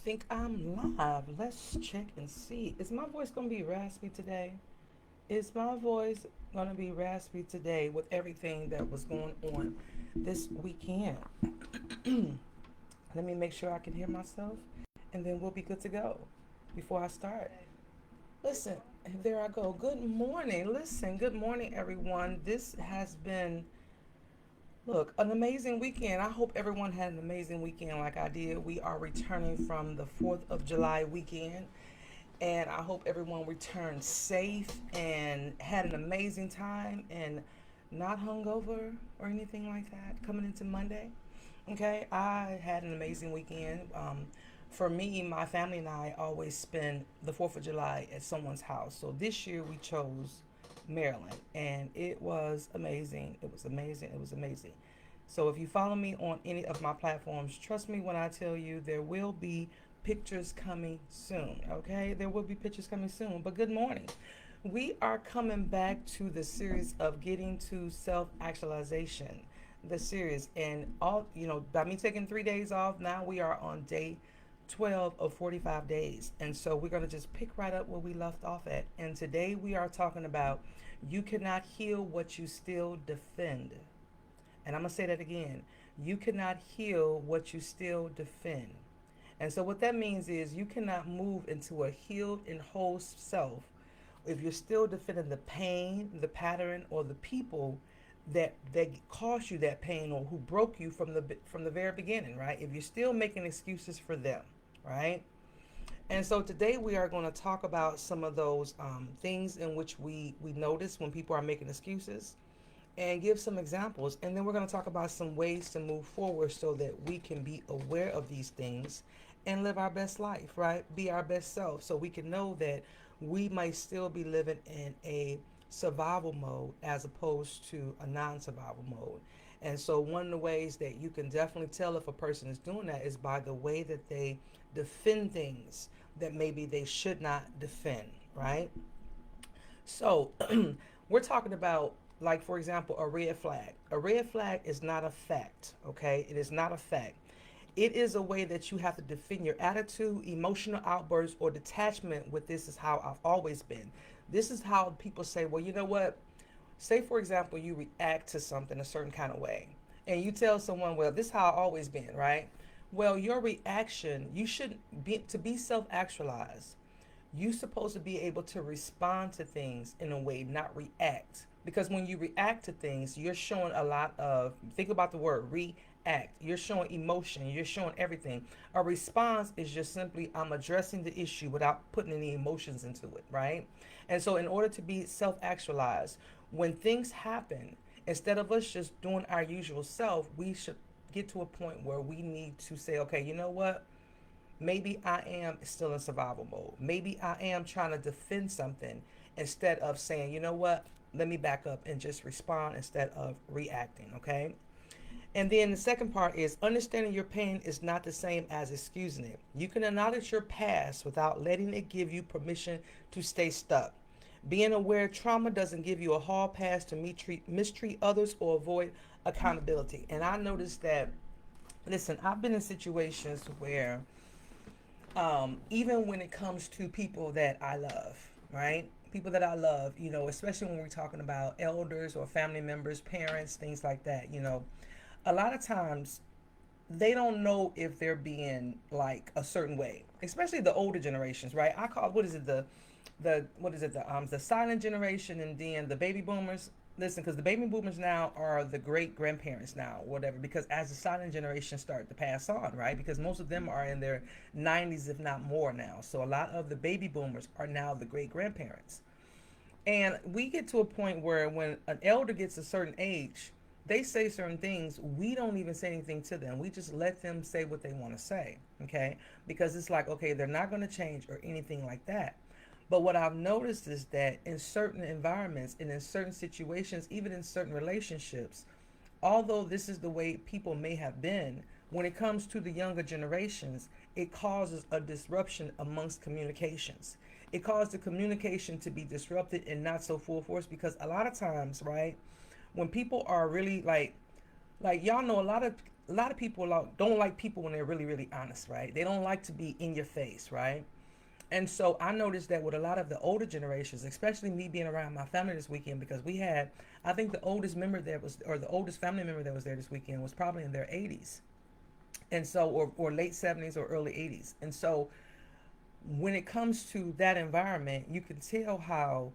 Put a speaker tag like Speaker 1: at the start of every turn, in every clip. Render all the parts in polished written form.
Speaker 1: think I'm live. Let's check and see. Is my voice going to be raspy today? Is my voice going to be raspy today with everything that was going on this weekend? Let me make sure I can hear myself and then we'll be good to go before I start. Listen, there I go. Good morning. Listen, good morning, everyone. This has been, look, an amazing weekend. I hope everyone had an amazing weekend like I did. We are returning from the 4th of July weekend, and I hope everyone returned safe and had an amazing time and not hungover or anything like that coming into Monday. Okay, I had an amazing weekend. For me, my family and I always spend the 4th of July at someone's house. So this year we chose Maryland, and it was amazing. It was amazing. It was amazing. So if you follow me on any of my platforms, trust me when I tell you there will be pictures coming soon. Okay, there will be pictures coming soon. But good morning. We are coming back to the series of getting to self-actualization. The series, and all, by me taking 3 days off, now we are on day 12 of 45 days. And so we're going to just pick right up where we left off at. And today we are talking about you cannot heal what you still defend. And I'm going to say that again. You cannot heal what you still defend. And so what that means is you cannot move into a healed and whole self if you're still defending the pain, the pattern, or the people that caused you that pain or who broke you from the very beginning, right? If you're still making excuses for them, right? And so today we are going to talk about some of those things in which we notice when people are making excuses and give some examples. And then we're going to talk about some ways to move forward so that we can be aware of these things and live our best life, right? Be our best self so we can know that we might still be living in a survival mode as opposed to a non-survival mode. And so one of the ways that you can definitely tell if a person is doing that is by the way that they defend things that maybe they should not defend, right? So we're talking about, like, for example, a red flag. A red flag is not a fact, okay? It is not a fact. It is a way that you have to defend your attitude, emotional outbursts, or detachment with this is how I've always been. This is how people say, well, you know what? Say, for example, you react to something a certain kind of way, and you tell someone, well, this is how I've always been, right? Well, your reaction, you should be, to be self actualized, you're supposed to be able to respond to things in a way, not react. Because when you react to things, you're showing a lot of, think about the word react. You're showing emotion, you're showing everything. A response is just simply, I'm addressing the issue without putting any emotions into it, right? And so, in order to be self actualized, when things happen, instead of us just doing our usual self, we should get to a point where we need to say, okay, you know what? Maybe I am still in survival mode. Maybe I am trying to defend something instead of saying, you know what, let me back up and just respond instead of reacting, okay? And then the second part is understanding your pain is not the same as excusing it. You can acknowledge your past without letting it give you permission to stay stuck. Being aware trauma doesn't give you a hall pass to mistreat others or avoid accountability. And I noticed that, listen, I've been in situations where even when it comes to people that I love, right? People that I love, especially when we're talking about elders or family members, parents, things like that, a lot of times they don't know if they're being like a certain way, especially the older generations, right? I call, what is it, the silent generation, and then the baby boomers. Listen, because the baby boomers now are the great grandparents now, whatever. Because as the silent generation start to pass on, right? Because most of them are in their 90s, if not more now. So a lot of the baby boomers are now the great grandparents. And we get to a point where when an elder gets a certain age, they say certain things. We don't even say anything to them. We just let them say what they want to say, okay? Because it's like, okay, they're not going to change or anything like that. But what I've noticed is that in certain environments and in certain situations, even in certain relationships, although this is the way people may have been, when it comes to the younger generations, it causes a disruption amongst communications. It causes the communication to be disrupted and not so full force because a lot of times, right, when people are really like y'all know a lot of a lot of people don't like people when they're really, really honest, right? They don't like to be in your face, right? And so I noticed that with a lot of the older generations, especially me being around my family this weekend, because we had, I think the oldest member that was, or the oldest family member that was there this weekend was probably in their 80s. And so, or late 70s or early 80s. And so when it comes to that environment, you can tell how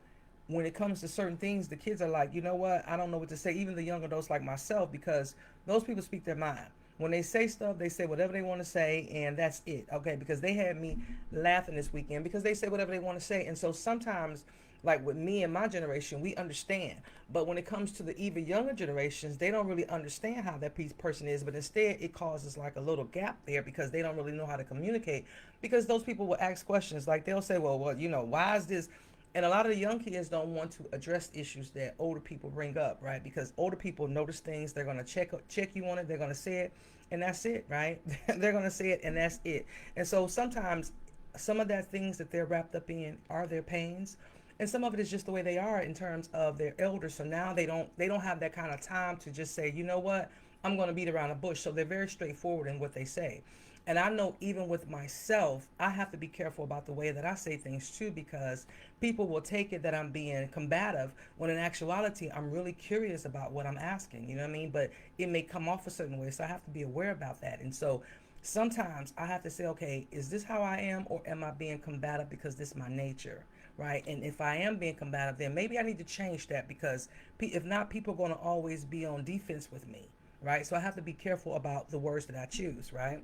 Speaker 1: when it comes to certain things, the kids are like, you know what, I don't know what to say. Even the young adults like myself, because those people speak their mind. When they say stuff, they say whatever they want to say, and that's it. Okay, because they had me laughing this weekend because they say whatever they want to say. And so sometimes, like with me and my generation, we understand. But when it comes to the even younger generations, they don't really understand how that person is. But instead, it causes like a little gap there because they don't really know how to communicate. Because those people will ask questions like they'll say, well, why is this? And a lot of the young kids don't want to address issues that older people bring up, right? Because older people notice things, they're gonna check you on it, they're gonna say it, and that's it, right? They're gonna say it, and that's it. And so sometimes some of that things that they're wrapped up in are their pains, and some of it is just the way they are in terms of their elders. So now they don't have that kind of time to just say, you know what, I'm gonna beat around the bush. So they're very straightforward in what they say. And I know even with myself, I have to be careful about the way that I say things too, because people will take it that I'm being combative when in actuality, I'm really curious about what I'm asking. You know what I mean? But it may come off a certain way. So I have to be aware about that. And so sometimes I have to say, okay, is this how I am, or am I being combative because this is my nature? Right. And if I am being combative, then maybe I need to change that, because if not, people are going to always be on defense with me. Right. So I have to be careful about the words that I choose. Right.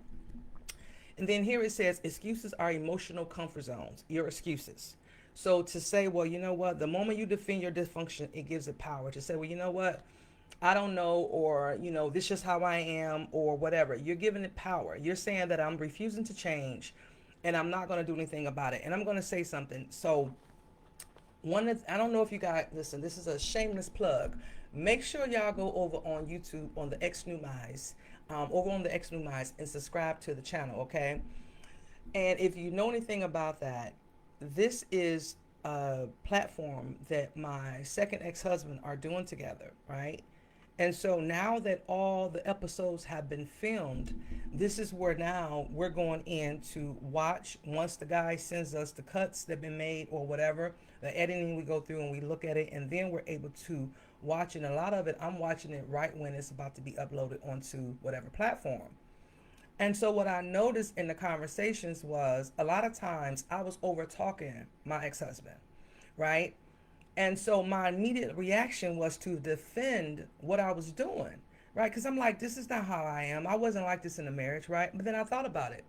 Speaker 1: And then here it says, excuses are emotional comfort zones, your excuses. So to say, well, you know what, the moment you defend your dysfunction, it gives it power. To say, well, you know what, I don't know, or, this is just how I am, or whatever. You're giving it power. You're saying that I'm refusing to change and I'm not going to do anything about it. And I'm going to say something. So I don't know if you guys listen. This is a shameless plug. Make sure y'all go over on YouTube on the X New Mize, over on the X New Mize, and subscribe to the channel. Okay. And if you know anything about that, this is a platform that my second ex-husband are doing together, right? And so now that all the episodes have been filmed, this is where now we're going in to watch. Once the guy sends us the cuts that have been made or whatever, the editing, we go through and we look at it, and then we're able to watch it. And a lot of it, I'm watching it right when it's about to be uploaded onto whatever platform. And so what I noticed in the conversations was a lot of times I was over talking my ex-husband, right? And so my immediate reaction was to defend what I was doing, right? Because I'm like, this is not how I am. I wasn't like this in the marriage, right? But then I thought about it.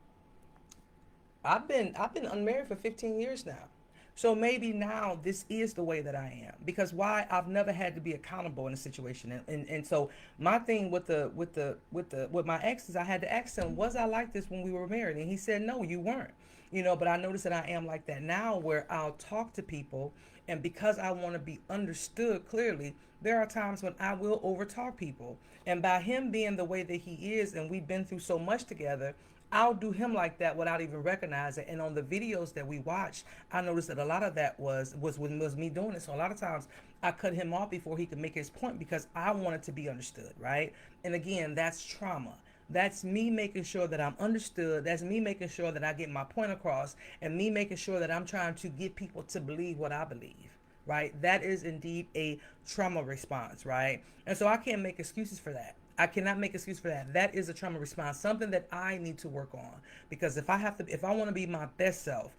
Speaker 1: I've been unmarried for 15 years now. So maybe now this is the way that I am, because why, I've never had to be accountable in a situation. And so my thing with my ex is I had to ask him, was I like this when we were married? And he said, no, you weren't. But I noticed that I am like that now, where I'll talk to people, and because I want to be understood clearly, there are times when I will overtalk people. And by him being the way that he is, and we've been through so much together, I'll do him like that without even recognizing it. And on the videos that we watched, I noticed that a lot of that was me doing it. So a lot of times I cut him off before he could make his point, because I wanted to be understood, right? And again, that's trauma. That's me making sure that I'm understood. That's me making sure that I get my point across, and me making sure that I'm trying to get people to believe what I believe, right? That is indeed a trauma response, right? And so I can't make excuses for that. I cannot make excuse for that. That is a trauma response, something that I need to work on. Because if I want to be my best self,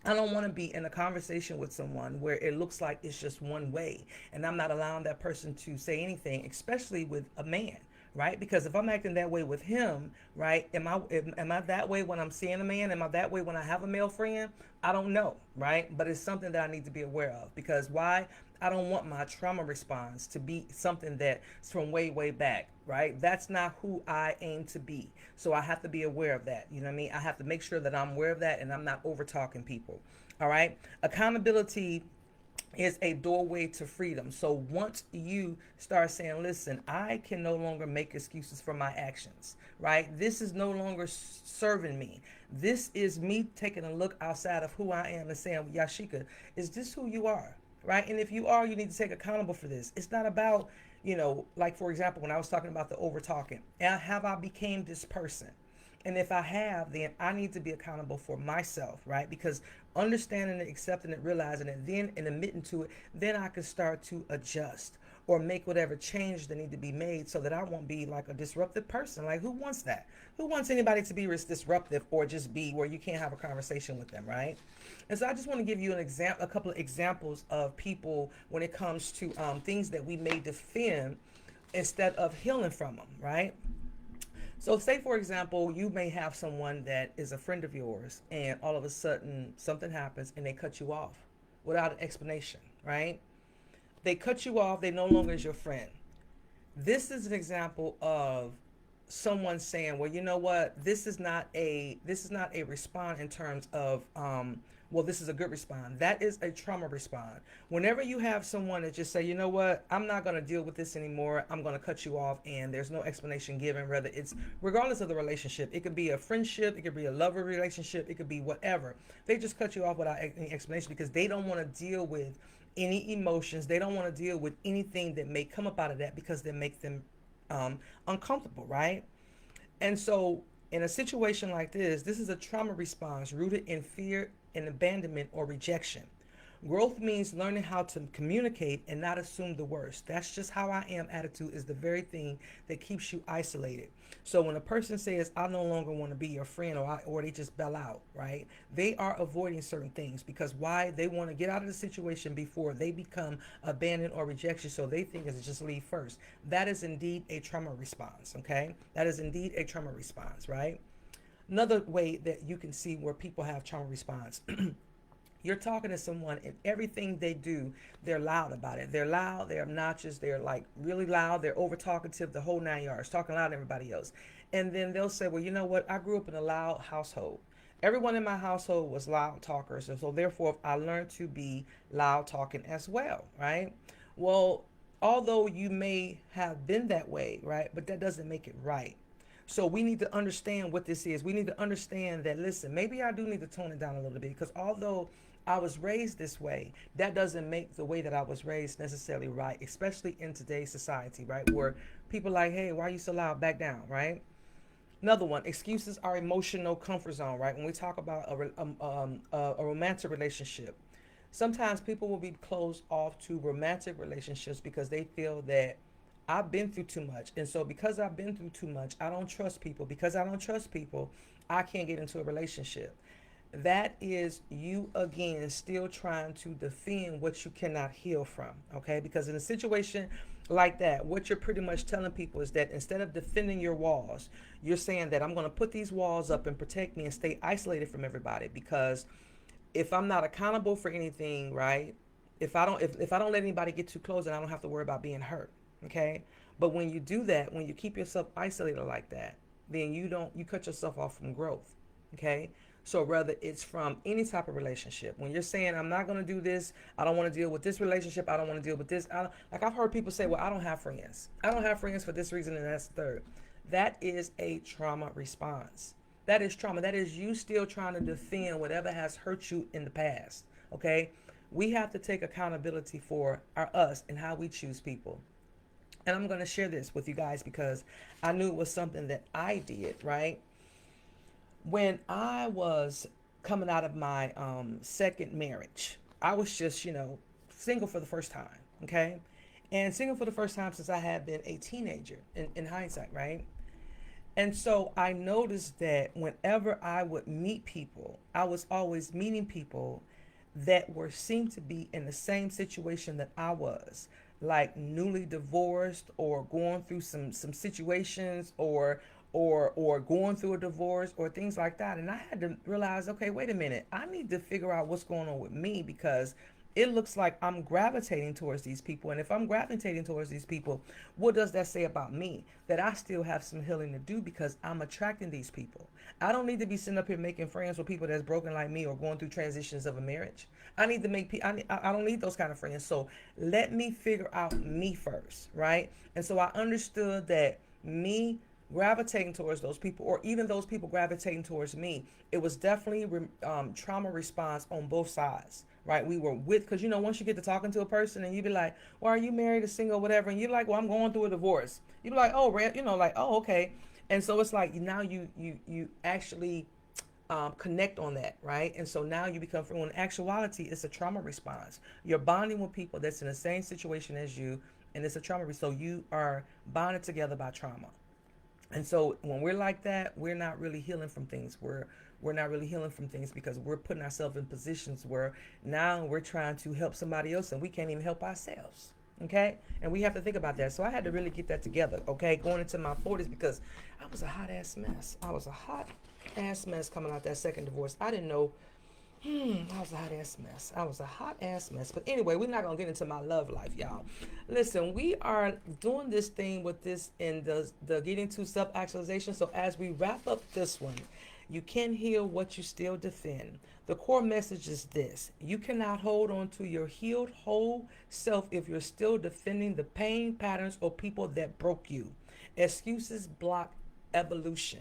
Speaker 1: I don't want to be in a conversation with someone where it looks like it's just one way, and I'm not allowing that person to say anything, especially with a man, right? Because if I'm acting that way with him, right? Am I that way when I'm seeing a man? Am I that way when I have a male friend? I don't know, right? But it's something that I need to be aware of, because why? I don't want my trauma response to be something that's from way, way back, right? That's not who I aim to be. So I have to be aware of that. You know what I mean? I have to make sure that I'm aware of that and I'm not over talking people. All right. Accountability is a doorway to freedom. So once you start saying, listen, I can no longer make excuses for my actions, right? This is no longer serving me. This is me taking a look outside of who I am and saying, Yasheka, is this who you are? Right? And if you are, you need to take accountable for this. It's not about, like for example, when I was talking about the over talking, have I became this person? And if I have, then I need to be accountable for myself, right? Because understanding it, accepting it, realizing it, then and admitting to it, then I can start to adjust or make whatever change that need to be made so that I won't be like a disruptive person. Like, who wants that? Who wants anybody to be disruptive or just be where you can't have a conversation with them, right? And so I just want to give you a couple of examples of people when it comes to things that we may defend instead of healing from them, right? So, say for example, you may have someone that is a friend of yours, and all of a sudden something happens and they cut you off without an explanation, right? They cut you off, they no longer is your friend. This is an example of someone saying, well, you know what, this is not a response in terms of well, this is a good response. That is a trauma response. Whenever you have someone that just say, you know what, I'm not going to deal with this anymore, I'm going to cut you off, and there's no explanation given, whether it's regardless of the relationship, it could be a friendship, it could be a lover relationship, it could be whatever. They just cut you off without any explanation because they don't want to deal with any emotions. They don't want to deal with anything that may come up out of that because they make them uncomfortable, right? And so, in a situation like this is a trauma response rooted in fear and abandonment or rejection. Growth means learning how to communicate and not assume the worst. That's just how I am attitude is the very thing that keeps you isolated. So when a person says, I no longer want to be your friend, or they just bail out, right? They are avoiding certain things because why? They want to get out of the situation before they become abandoned or rejection. So they think it's just leave first. That is indeed a trauma response, okay? That is indeed a trauma response, right? Another way that you can see where people have trauma response. You're talking to someone and everything they do, they're loud about it. They're loud, they're obnoxious, they're like really loud, they're over talkative, the whole 9 yards, talking loud to everybody else. And then they'll say, well, you know what? I grew up in a loud household. Everyone in my household was loud talkers. And so therefore I learned to be loud talking as well, right? Well, although you may have been that way, right? But that doesn't make it right. So we need to understand what this is. We need to understand that, listen, maybe I do need to tone it down a little bit because although I was raised this way, that doesn't make the way that I was raised necessarily right, especially in today's society, right? Where people like, hey, why are you so loud? Back down, right? Another one, excuses are emotional comfort zone, right? When we talk about a romantic relationship, sometimes people will be closed off to romantic relationships because they feel that I've been through too much. And so because I've been through too much, I don't trust people. Because I don't trust people, I can't get into a relationship. That is you again still trying to defend what you cannot heal from, okay? Because in a situation like that, what you're pretty much telling people is that instead of defending your walls, you're saying that I'm going to put these walls up and protect me and stay isolated from everybody because if I'm not accountable for anything, right? If I don't let anybody get too close, then I don't have to worry about being hurt, okay? But when you do that, when you keep yourself isolated like that, then you cut yourself off from growth, okay? So whether it's from any type of relationship, when you're saying I'm not going to do this, I don't want to deal with this relationship, I don't want to deal with this. Like I've heard people say, well, I don't have friends. I don't have friends for this reason and that's the third. That is a trauma response. That is trauma. That is you still trying to defend whatever has hurt you in the past. Okay? We have to take accountability for us and how we choose people. And I'm going to share this with you guys because I knew it was something that I did, right? When I was coming out of my second marriage, I was just, single for the first time, okay? And single for the first time since I had been a teenager in hindsight, right? And so I noticed that whenever I would meet people, I was always meeting people that were seemed to be in the same situation that I was, like newly divorced or going through some situations or going through a divorce or things like that. And I had to realize, okay, wait a minute, I need to figure out what's going on with me because it looks like I'm gravitating towards these people. And if I'm gravitating towards these people, what does that say about me? That I still have some healing to do because I'm attracting these people. I don't need to be sitting up here making friends with people that's broken like me or going through transitions of a marriage. I need to make people, I don't need those kind of friends. So let me figure out me first, right? And so I understood that me gravitating towards those people or even those people gravitating towards me, it was definitely trauma response on both sides, right? We were with, because once you get to talking to a person and you be like, well, are you married or single, whatever, and you're like, well, I'm going through a divorce. You be like, oh, like, oh, okay. And so it's like now you actually connect on that, right? And so now you become, in actuality, it's a trauma response. You're bonding with people that's in the same situation as you, and it's a trauma. So you are bonded together by trauma. And so when we're like that, we're not really healing from things. We're not really healing from things because we're putting ourselves in positions where now we're trying to help somebody else and we can't even help ourselves. Okay? And we have to think about that. So I had to really get that together, okay, going into my 40s, because I was a hot ass mess. I was a hot ass mess coming out that second divorce. I didn't know. I was a hot ass mess. I was a hot ass mess. But anyway, we're not gonna get into my love life, y'all. Listen, we are doing this thing with this in the getting to self-actualization. So as we wrap up this one, you can heal what you still defend. The core message is this: you cannot hold on to your healed whole self if you're still defending the pain patterns or people that broke you. Excuses block evolution.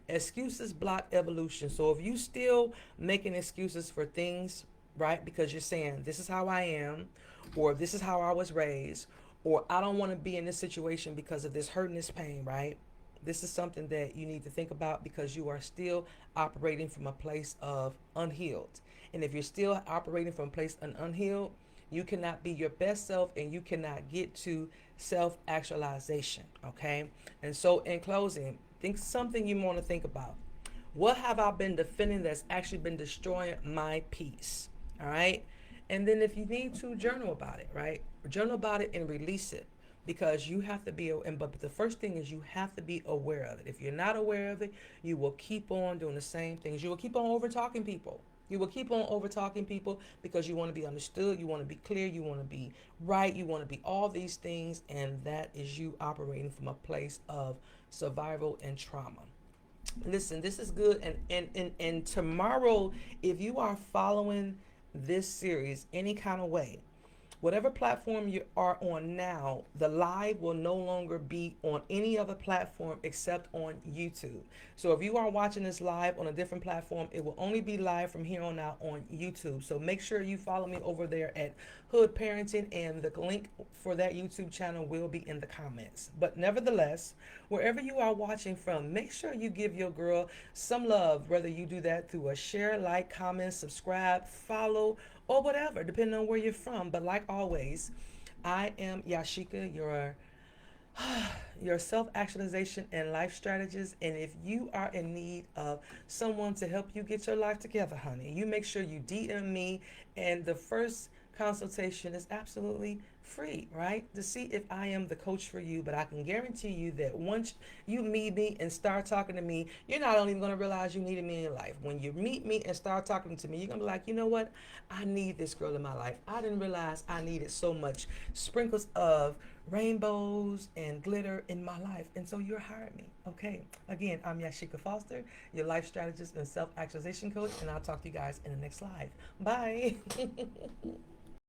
Speaker 1: Excuses block evolution. So if you still making excuses for things, right, because you're saying this is how I am, or this is how I was raised, or I don't want to be in this situation because of this hurt and this pain, right? This is something that you need to think about, because you are still operating from a place of unhealed. And if you're still operating from a place of unhealed, you cannot be your best self and you cannot get to self actualization. Okay. And so, in closing, think something you want to think about. What have I been defending that's actually been destroying my peace? All right. And then, if you need to, journal about it, right? Journal about it and release it, because you have to be, and but the first thing is you have to be aware of it. If you're not aware of it, you will keep on doing the same things. You will keep on over talking people. You will keep on over talking people because you want to be understood, you want to be clear, you want to be right, you want to be all these things, and that is you operating from a place of survival and trauma. Listen, this is good, and tomorrow, if you are following this series any kind of way, whatever platform you are on now, the live will no longer be on any other platform except on YouTube. So if you are watching this live on a different platform, it will only be live from here on out on YouTube. So make sure you follow me over there at Hood Parenting, and the link for that YouTube channel will be in the comments. But nevertheless, wherever you are watching from, make sure you give your girl some love, whether you do that through a share, like, comment, subscribe, follow, or whatever, depending on where you're from. But like always, I am Yasheka, your self-actualization and life strategist. And if you are in need of someone to help you get your life together, honey, you make sure you DM me. And the first consultation is absolutely free, right? To see if I am the coach for you. But I can guarantee you that once you meet me and start talking to me, you're not only going to realize you needed me in your life. When you meet me and start talking to me, you're going to be like, you know what? I need this girl in my life. I didn't realize I needed so much sprinkles of rainbows and glitter in my life. And so you're hiring me. Okay. Again, I'm Yasheka Foster, your life strategist and self-actualization coach. And I'll talk to you guys in the next live. Bye.